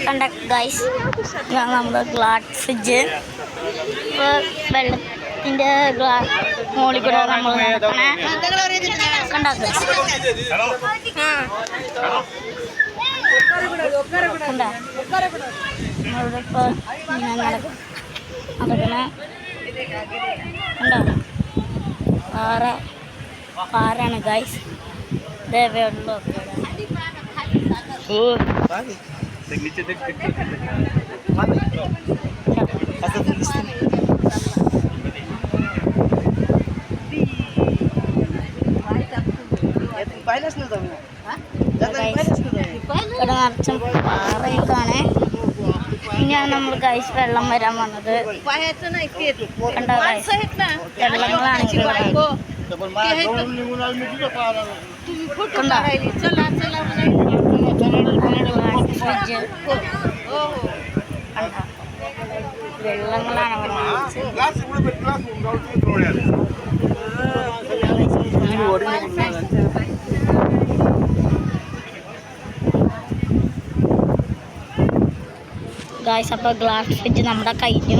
കണ്ട ഗൈസ്, ഇതാണ് നമ്മുടെ ഗ്ലാസ് ഫ്രിഡ്ജ്. ഇപ്പോൾ വെള്ളത്തിൻ്റെ മുകളിൽ കൂടെ നമ്മൾ നടക്കണേ കണ്ട നമ്മളിവിടെ ഇപ്പോൾ നടക്കണേ കണ്ടോ, പാറാണ് ഗൈസ്. ഇതേ വെള്ളമൊക്കെ ഇവിടെ നിറച്ചും പാറയൊക്കെയാണ്. ഇനിയാണ് നമ്മൾ ഗൈസ് വെള്ളം വരാൻ വന്നത്. കണ്ടോ ഗൈസ്, വെള്ളങ്ങളാണെങ്കിൽ വെള്ളങ്ങളാണ് ഗായ്സ്. അപ്പോൾ ഗ്ലാസ് ഫ്രിഡ്ജ് നമ്മുടെ കഴിഞ്ഞു.